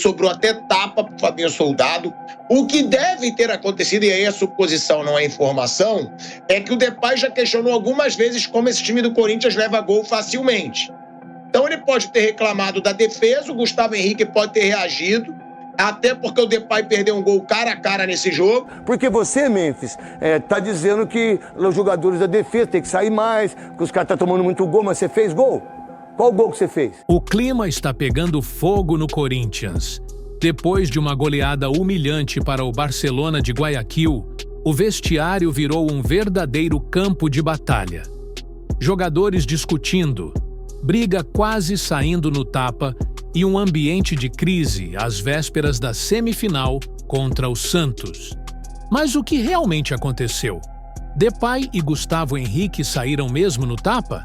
sobrou até tapa pro Fabinho Soldado. O que deve ter acontecido, e aí a suposição não é informação, é que o Depay já questionou algumas vezes como esse time do Corinthians leva gol facilmente. Então ele pode ter reclamado da defesa, o Gustavo Henrique pode ter reagido, até porque o Depay perdeu um gol cara a cara nesse jogo. Porque você, Memphis, tá dizendo que os jogadores da defesa têm que sair mais, que os caras estão tomando muito gol, mas você fez gol? Qual gol que você fez? O clima está pegando fogo no Corinthians. Depois de uma goleada humilhante para o Barcelona de Guayaquil, o vestiário virou um verdadeiro campo de batalha. Jogadores discutindo, briga quase saindo no tapa e um ambiente de crise às vésperas da semifinal contra o Santos. Mas o que realmente aconteceu? Depay e Gustavo Henrique saíram mesmo no tapa?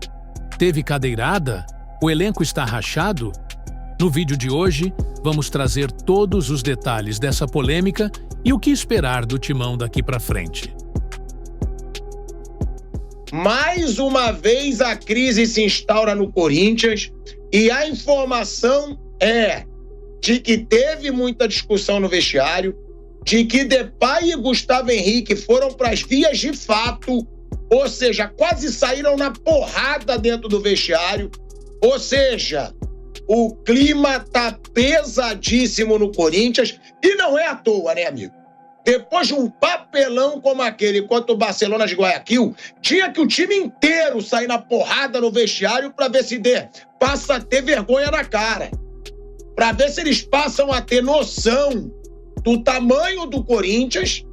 Teve cadeirada? O elenco está rachado? No vídeo de hoje, vamos trazer todos os detalhes dessa polêmica e o que esperar do Timão daqui para frente. Mais uma vez a crise se instaura no Corinthians e a informação é de que teve muita discussão no vestiário, de que Depay e Gustavo Henrique foram para as vias de fato, ou seja, quase saíram na porrada dentro do vestiário, ou seja, o clima tá pesadíssimo no Corinthians e não é à toa, né, amigo? Depois de um papelão como aquele contra o Barcelona de Guayaquil, tinha que o time inteiro sair na porrada no vestiário para ver se passa a ter vergonha na cara. Para ver se eles passam a ter noção do tamanho do Corinthians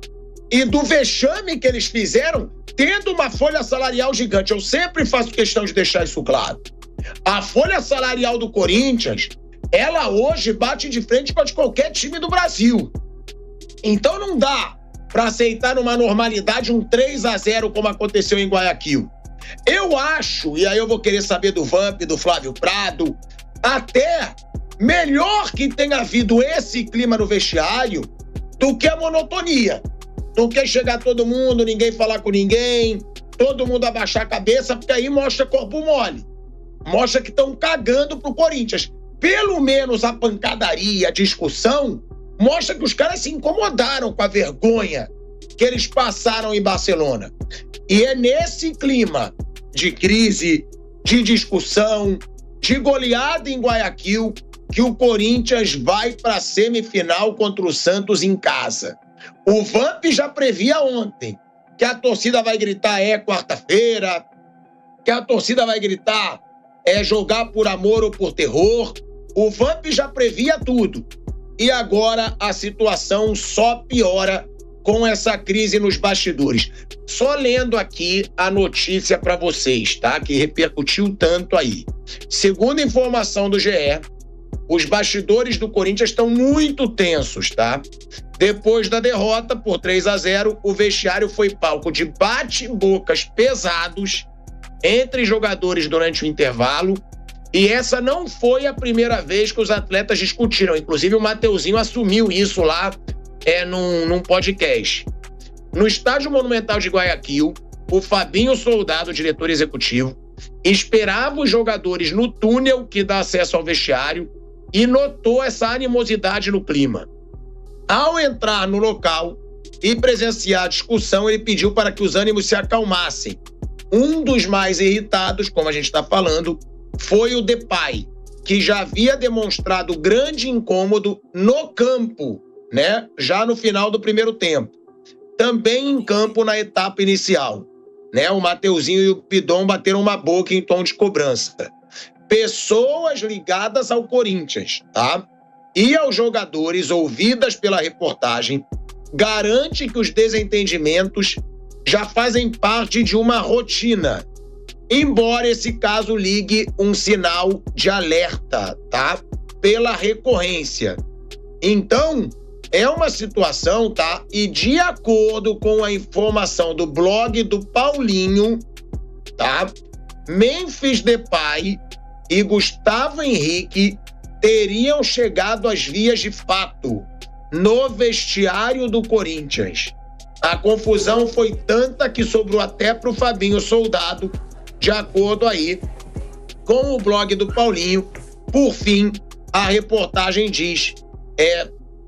e do vexame que eles fizeram, tendo uma folha salarial gigante. Eu sempre faço questão de deixar isso claro. A folha salarial do Corinthians, ela hoje bate de frente com a de qualquer time do Brasil. Então não dá para aceitar numa normalidade um 3-0 como aconteceu em Guayaquil. Eu acho, e aí eu vou querer saber do Vamp, do Flávio Prado, até melhor que tenha havido esse clima no vestiário do que a monotonia. Do que chegar todo mundo, ninguém falar com ninguém, todo mundo abaixar a cabeça, porque aí mostra corpo mole. Mostra que estão cagando pro Corinthians. Pelo menos a pancadaria, a discussão, mostra que os caras se incomodaram com a vergonha que eles passaram em Barcelona. E é nesse clima de crise, de discussão, de goleada em Guayaquil, que o Corinthians vai para a semifinal contra o Santos em casa. O Vamp já previa ontem que a torcida vai gritar quarta-feira, que a torcida vai gritar jogar por amor ou por terror. O Vamp já previa tudo. E agora a situação só piora com essa crise nos bastidores. Só lendo aqui a notícia para vocês, tá? Que repercutiu tanto aí. Segundo informação do GE, os bastidores do Corinthians estão muito tensos, tá? Depois da derrota por 3-0, o vestiário foi palco de bate-bocas pesados entre jogadores durante o intervalo. E essa não foi a primeira vez que os atletas discutiram. Inclusive, o Mateuzinho assumiu isso lá num podcast. No Estádio Monumental de Guayaquil, o Fabinho Soldado, diretor executivo, esperava os jogadores no túnel que dá acesso ao vestiário e notou essa animosidade no clima. Ao entrar no local e presenciar a discussão, ele pediu para que os ânimos se acalmassem. Um dos mais irritados, como a gente está falando, foi o Depay, que já havia demonstrado grande incômodo no campo, né? Já no final do primeiro tempo. Também em campo na etapa inicial, né? O Mateuzinho e o Pidon bateram uma boca em tom de cobrança. Pessoas ligadas ao Corinthians, tá? E aos jogadores, ouvidas pela reportagem, garante que os desentendimentos já fazem parte de uma rotina, embora esse caso ligue um sinal de alerta, tá? Pela recorrência. Então, é uma situação, tá? E de acordo com a informação do blog do Paulinho, tá? Memphis Depay e Gustavo Henrique teriam chegado às vias de fato no vestiário do Corinthians. A confusão foi tanta que sobrou até pro Fabinho Soldado, de acordo aí com o blog do Paulinho. Por fim, a reportagem diz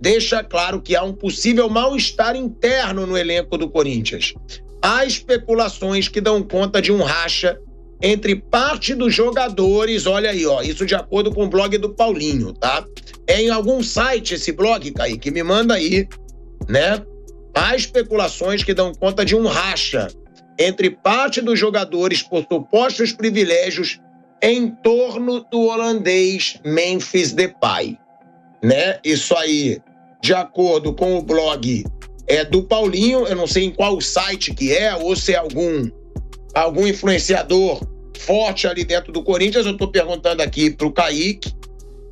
deixa claro que há um possível mal-estar interno no elenco do Corinthians. Há especulações que dão conta de um racha entre parte dos jogadores, olha aí, ó, isso de acordo com o blog do Paulinho, tá? É em algum site esse blog, Kaique, me manda aí, né? Há especulações que dão conta de um racha entre parte dos jogadores por supostos privilégios em torno do holandês Memphis Depay, né? Isso aí, de acordo com o blog do Paulinho, eu não sei em qual site que é, ou se é algum influenciador forte ali dentro do Corinthians. Eu tô perguntando aqui pro Kaique,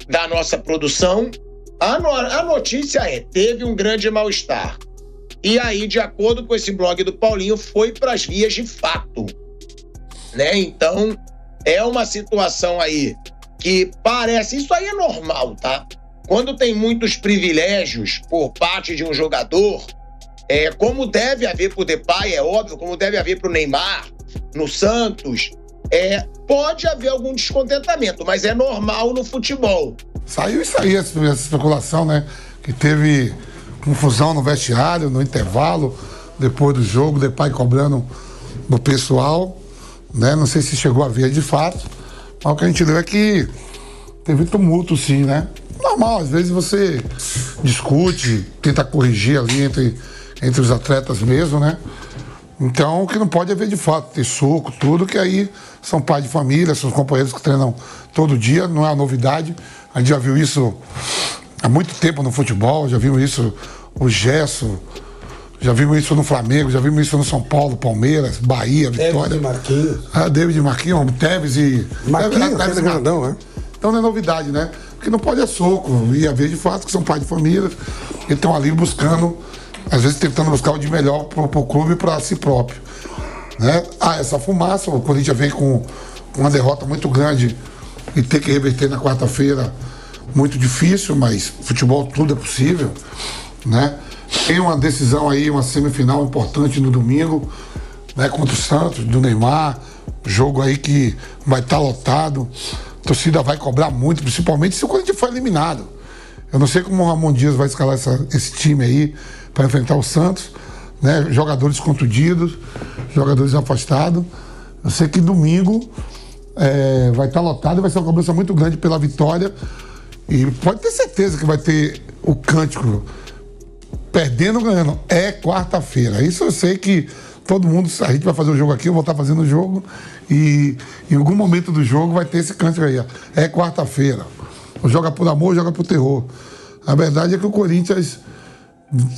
da nossa produção. A notícia teve um grande mal-estar. E aí, de acordo com esse blog do Paulinho, foi para as vias de fato, né? Então, é uma situação aí que parece... Isso aí é normal, tá? Quando tem muitos privilégios por parte de um jogador, como deve haver pro Depay, é óbvio, como deve haver pro Neymar, no Santos, pode haver algum descontentamento, mas é normal no futebol. Saiu isso aí, essa especulação, né? Que teve confusão no vestiário, no intervalo, depois do jogo, Depay cobrando do pessoal, né? Não sei se chegou a ver de fato, mas o que a gente leu é que teve tumulto, sim, né? Normal, às vezes você discute, tenta corrigir ali entre os atletas mesmo, né? Então, o que não pode haver de fato, ter soco, tudo, que aí são pais de família, são companheiros que treinam todo dia, não é uma novidade. A gente já viu isso há muito tempo no futebol, já vimos isso o Gesso, já vimos isso no Flamengo, já vimos isso no São Paulo, Palmeiras, Bahia, Vitória. David Marquinhos, Tevez e... Marquinhos, grandão, né? Então não é novidade, né? O que não pode é soco, e haver de fato que são pais de família, que estão ali buscando, às vezes tentando buscar o de melhor pro clube e para si próprio, né? Essa fumaça, o Corinthians vem com uma derrota muito grande e ter que reverter na quarta-feira, muito difícil, mas futebol tudo é possível, né? Tem uma decisão aí, uma semifinal importante no domingo, né, contra o Santos, do Neymar, jogo aí que vai estar lotado, a torcida vai cobrar muito, principalmente se o Corinthians for eliminado. Eu não sei como o Ramon Dias vai escalar esse time aí para enfrentar o Santos, né? Jogadores contundidos, jogadores afastados. Eu sei que domingo vai estar lotado e vai ser uma cobrança muito grande pela vitória. E pode ter certeza que vai ter o cântico perdendo ou ganhando. É quarta-feira. Isso eu sei que todo mundo, a gente vai fazer o jogo aqui, eu vou estar fazendo o jogo e em algum momento do jogo vai ter esse cântico aí. É quarta-feira. Ou joga por amor, ou joga por terror. A verdade é que o Corinthians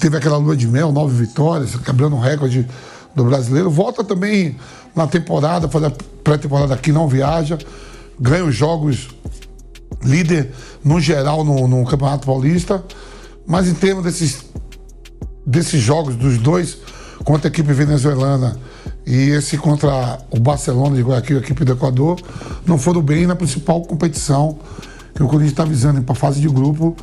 teve aquela lua de mel, 9 vitórias, quebrando o recorde do brasileiro. Volta também na temporada, fazer a pré-temporada aqui, não viaja. Ganha os jogos, líder no geral no Campeonato Paulista. Mas em termos desses jogos, dos dois contra a equipe venezuelana e esse contra o Barcelona de Guayaquil, a equipe do Equador, não foram bem na principal competição que o Corinthians está visando para a fase de grupo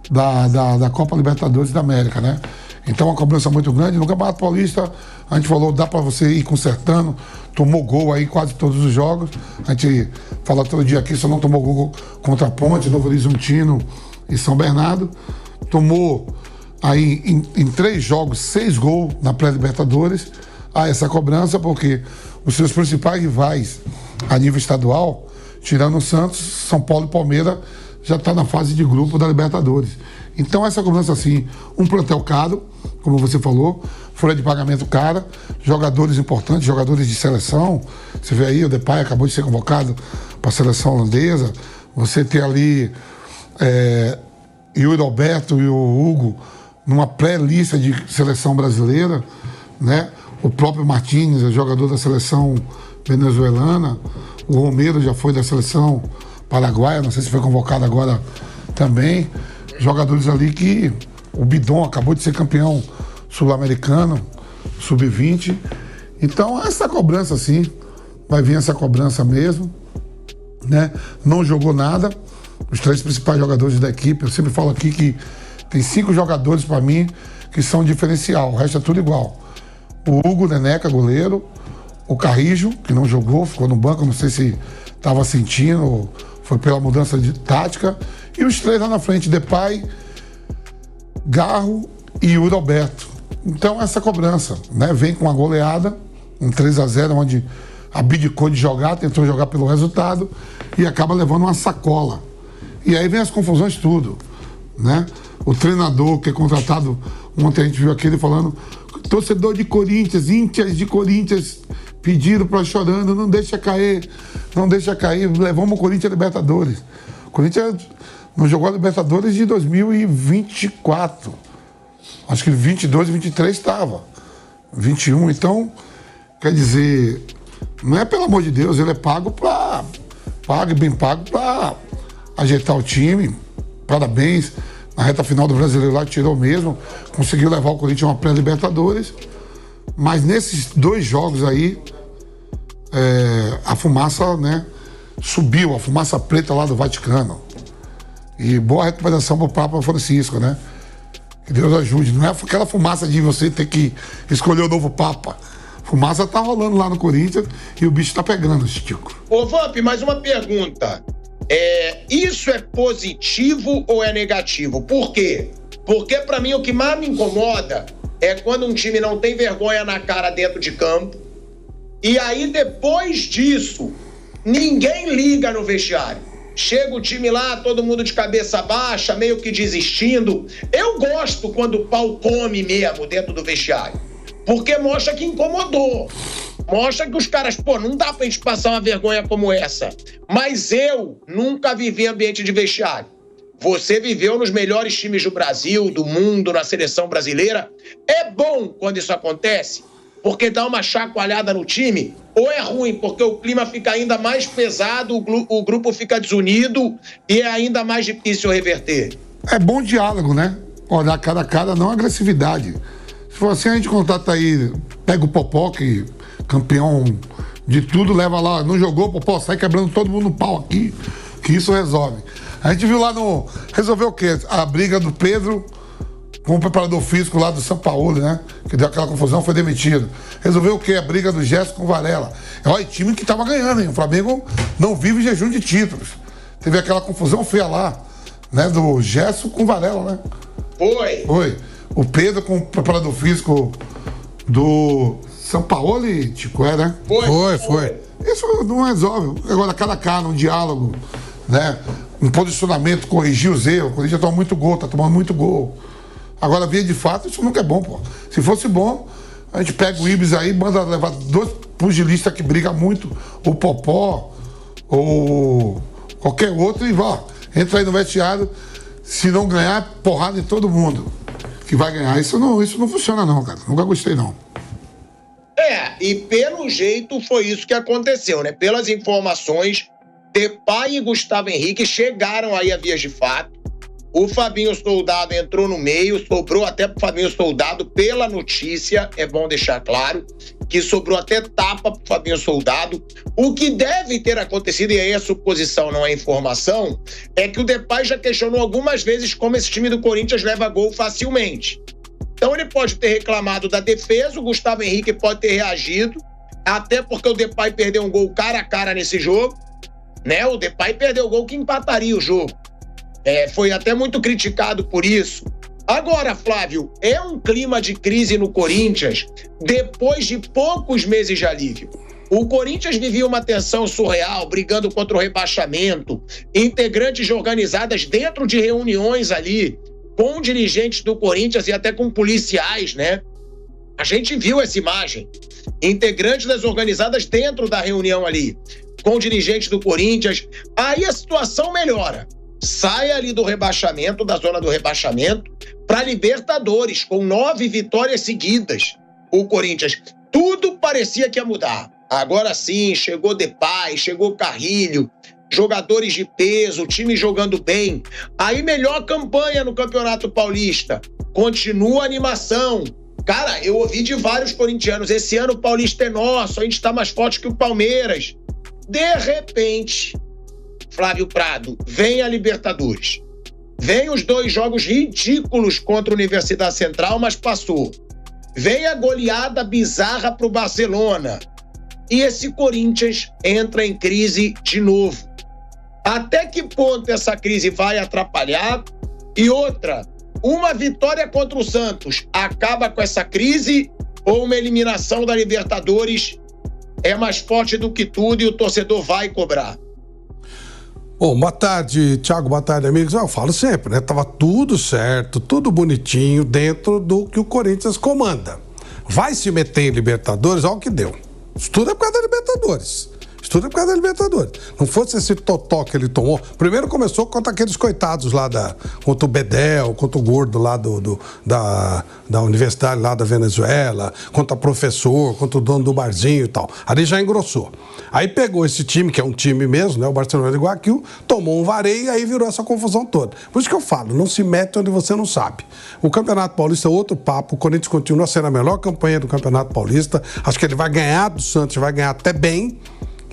da Copa Libertadores da América, né? Então, uma cobrança muito grande. No Campeonato Paulista, a gente falou, dá para você ir consertando, tomou gol aí quase todos os jogos. A gente fala todo dia aqui, só não tomou gol contra a Ponte, Novo Horizontino e São Bernardo. Tomou aí em 3 jogos 6 gols na pré-Libertadores. Há essa cobrança porque os seus principais rivais a nível estadual, tirando o Santos, São Paulo e Palmeiras, já está na fase de grupo da Libertadores. Então essa cobrança assim, um plantel caro, como você falou, folha de pagamento cara, jogadores importantes, jogadores de seleção. Você vê aí, o Depay acabou de ser convocado para a seleção holandesa. Você tem ali Yuri Alberto e o Hugo numa pré-lista de seleção brasileira, né? O próprio Martínez, jogador da seleção venezuelana. O Romero já foi da seleção paraguaia, não sei se foi convocado agora também. Jogadores ali que o Bidon acabou de ser campeão sul-americano, sub-20. Então, essa cobrança, sim, vai vir essa cobrança mesmo, né? Não jogou nada. Os 3 principais jogadores da equipe, eu sempre falo aqui que tem 5 jogadores para mim que são diferencial, o resto é tudo igual. O Hugo Neneca, goleiro, o Carrijo, que não jogou, ficou no banco, não sei se estava sentindo, foi pela mudança de tática, e os 3 lá na frente, Depay, Garro e Yuri Alberto. Então essa cobrança, né? Vem com uma goleada, um 3-0, onde abdicou de jogar, tentou jogar pelo resultado e acaba levando uma sacola. E aí vem as confusões tudo, né? O treinador que é contratado, ontem a gente viu aquele falando, torcedor de Corinthians, íntias de Corinthians pediram para chorando, não deixa cair, levamos o Corinthians a Libertadores. O Corinthians não jogou a Libertadores de 2024. Acho que 22 e 23 estava. 21, então, quer dizer, não é pelo amor de Deus, ele é bem pago para ajeitar o time. Parabéns. Na reta final do Brasileiro lá, tirou mesmo, conseguiu levar o Corinthians a uma pré-Libertadores. Mas nesses 2 jogos aí, a fumaça, né, subiu, a fumaça preta lá do Vaticano. E boa recuperação pro Papa Francisco, né? Que Deus ajude. Não é aquela fumaça de você ter que escolher o novo Papa. Fumaça tá rolando lá no Corinthians e o bicho tá pegando, Chico. Ô, Vamp, mais uma pergunta. Isso é positivo ou é negativo? Por quê? Porque pra mim o que mais me incomoda é quando um time não tem vergonha na cara dentro de campo e aí depois disso ninguém liga no vestiário. Chega o time lá, todo mundo de cabeça baixa, meio que desistindo. Eu gosto quando o pau come mesmo dentro do vestiário, porque mostra que incomodou. Mostra que os caras, não dá pra gente passar uma vergonha como essa. Mas eu nunca vivi ambiente de vestiário. Você viveu nos melhores times do Brasil, do mundo, na seleção brasileira. É bom quando isso acontece, porque dá uma chacoalhada no time, ou é ruim, porque o clima fica ainda mais pesado, o grupo fica desunido e é ainda mais difícil reverter. É bom diálogo, né? Olhar cara a cara, não agressividade. Se for assim, a gente contrata aí, pega o Popó, que campeão de tudo, leva lá, não jogou, Popó, sai quebrando todo mundo no pau aqui, que isso resolve. A gente viu lá resolveu o quê? A briga do Pedro com o preparador físico lá do São Paulo, né? Que deu aquela confusão, foi demitido. Resolveu o quê? A briga do Gerson com o Varela. Olha, time que tava ganhando, hein? O Flamengo não vive jejum de títulos. Teve aquela confusão feia lá, né? Do Gerson com o Varela, né? Foi. O Pedro com o preparador físico do São Paulo, Tico, né? Foi. Isso não resolve. Agora, cara a cara, um diálogo, né? Um posicionamento, corrigir os erros. O Corinthians toma muito gol, tá tomando muito gol. Agora, via de fato, isso nunca é bom, pô. Se fosse bom, a gente pega o Ibis aí, manda levar 2 pugilistas que brigam muito, o Popó, ou qualquer outro, e vá, entra aí no vestiário, se não ganhar, porrada em todo mundo que vai ganhar. Isso não funciona não, cara. Nunca gostei, não. E pelo jeito foi isso que aconteceu, né? Pelas informações, Depay e Gustavo Henrique chegaram aí a vias de fato. O Fabinho Soldado entrou no meio, sobrou até pro Fabinho Soldado, pela notícia, é bom deixar claro, que sobrou até tapa pro Fabinho Soldado. O que deve ter acontecido, e aí a suposição não é informação, é que o Depay já questionou algumas vezes como esse time do Corinthians leva gol facilmente. Então ele pode ter reclamado da defesa, o Gustavo Henrique pode ter reagido, até porque o Depay perdeu um gol cara a cara nesse jogo, né? O Depay perdeu o gol que empataria o jogo. Foi até muito criticado por isso. Agora, Flávio, é um clima de crise no Corinthians depois de poucos meses de alívio. O Corinthians vivia uma tensão surreal, brigando contra o rebaixamento, integrantes organizadas dentro de reuniões ali, com dirigentes do Corinthians e até com policiais, né? A gente viu essa imagem. Integrantes das organizadas dentro da reunião ali, com dirigentes do Corinthians. Aí a situação melhora. Sai ali do rebaixamento, da zona do rebaixamento, para Libertadores, com 9 vitórias seguidas. O Corinthians, tudo parecia que ia mudar. Agora sim, chegou Depay, chegou Carrilho, jogadores de peso, time jogando bem. Aí melhor campanha no Campeonato Paulista. Continua a animação. Cara, eu ouvi de vários corintianos, esse ano o Paulista é nosso, a gente tá mais forte que o Palmeiras. De repente, Flávio Prado, vem a Libertadores. Vem os 2 jogos ridículos contra a Universidade Central, mas passou. Vem a goleada bizarra pro Barcelona. E esse Corinthians entra em crise de novo. Até que ponto essa crise vai atrapalhar? E outra, uma vitória contra o Santos acaba com essa crise ou uma eliminação da Libertadores é mais forte do que tudo e o torcedor vai cobrar? Bom, boa tarde, Thiago, boa tarde, amigos. Eu falo sempre, né? Tava tudo certo, tudo bonitinho dentro do que o Corinthians comanda. Vai se meter em Libertadores, olha o que deu. Isso tudo é por causa da Libertadores. Isso tudo é por causa da Libertadores. Não fosse esse totó que ele tomou. Primeiro começou contra aqueles coitados lá contra o Bedel, contra o gordo lá da universidade lá da Venezuela, contra o professor, contra o dono do barzinho e tal. Ali já engrossou. Aí pegou esse time, que é um time mesmo, né? O Barcelona de Guayaquil, tomou um vareio e aí virou essa confusão toda. Por isso que eu falo, não se mete onde você não sabe. O Campeonato Paulista é outro papo. O Corinthians continua sendo a melhor campanha do Campeonato Paulista. Acho que ele vai ganhar do Santos, vai ganhar até bem.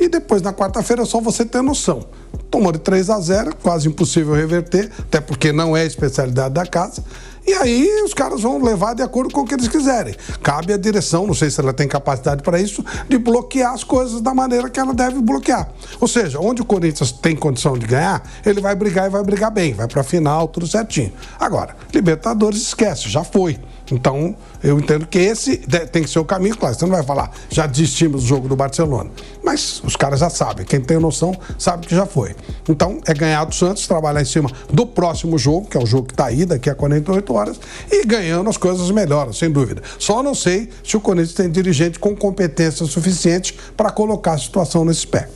E depois, na quarta-feira, é só você ter noção. Tomou de 3-0, quase impossível reverter, até porque não é a especialidade da casa. E aí os caras vão levar de acordo com o que eles quiserem. Cabe à direção, não sei se ela tem capacidade para isso, de bloquear as coisas da maneira que ela deve bloquear. Ou seja, onde o Corinthians tem condição de ganhar, ele vai brigar e vai brigar bem, vai para a final, tudo certinho. Agora, Libertadores esquece, já foi. Então, eu entendo que esse tem que ser o caminho. Claro, você não vai falar, já desistimos do jogo do Barcelona. Mas os caras já sabem, quem tem noção sabe que já foi. Então, é ganhar do Santos, trabalhar em cima do próximo jogo, que é o jogo que está aí daqui a 48 horas, e ganhando as coisas melhoram, sem dúvida. Só não sei se o Corinthians tem dirigente com competência suficiente para colocar a situação nesse pé.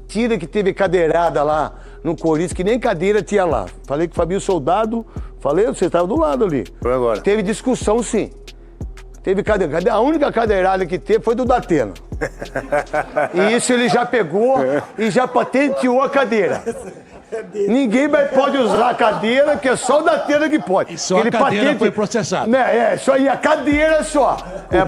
Tira que teve cadeirada lá no Corinthians, que nem cadeira tinha lá. Falei com o Fabio Soldado, você estava do lado ali. Foi agora. Teve discussão, sim. Teve cadeirada. A única cadeirada que teve foi do Datena. E isso ele já pegou e já patenteou a cadeira. Ninguém pode usar a cadeira, que é só o Datena que pode. E só a cadeira foi processada. Né, só e a cadeira só.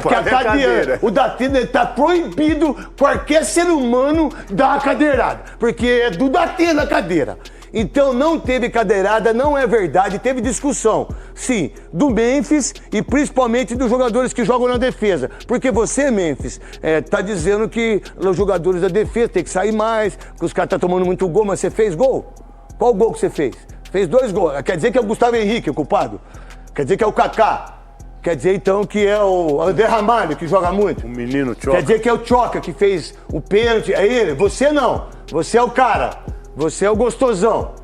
Porque a cadeira, o Datena está proibido qualquer ser humano dar a cadeirada. Porque é do Datena a cadeira. Então não teve cadeirada, não é verdade, teve discussão, sim, do Memphis e principalmente dos jogadores que jogam na defesa. Porque você, Memphis, tá dizendo que os jogadores da defesa tem que sair mais, que os caras estão tomando muito gol, mas você fez gol? Qual gol que você fez? Fez 2 gols. Quer dizer que é o Gustavo Henrique o culpado? Quer dizer que é o Kaká? Quer dizer então que é o André Ramalho que joga muito? O menino Choca. Quer dizer que é o Choca que fez o pênalti? É ele? Você não. Você é o cara. Você é o gostosão.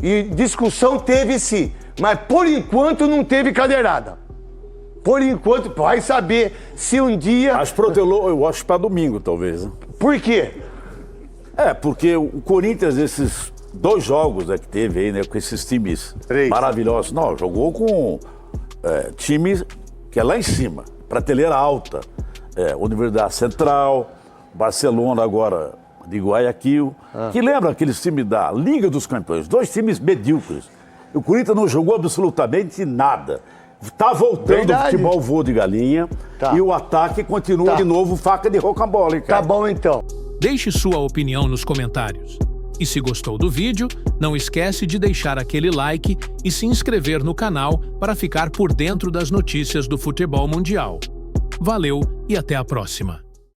E discussão teve sim, mas por enquanto não teve cadeirada. Por enquanto, vai saber se um dia... Mas protelou, eu acho, para domingo, talvez. Né? Por quê? Porque o Corinthians, esses 2 jogos que teve aí, né, com esses times 3 maravilhosos. Não, jogou com times que é lá em cima, prateleira alta. Universidade Central, Barcelona agora... de Guayaquil, que lembra aqueles times da Liga dos Campeões, 2 times medíocres. O Corinthians não jogou absolutamente nada. Tá voltando o futebol voo de galinha e o ataque continua de novo faca de rocambole, cara. Tá bom então. Deixe sua opinião nos comentários. E se gostou do vídeo, não esquece de deixar aquele like e se inscrever no canal para ficar por dentro das notícias do futebol mundial. Valeu e até a próxima.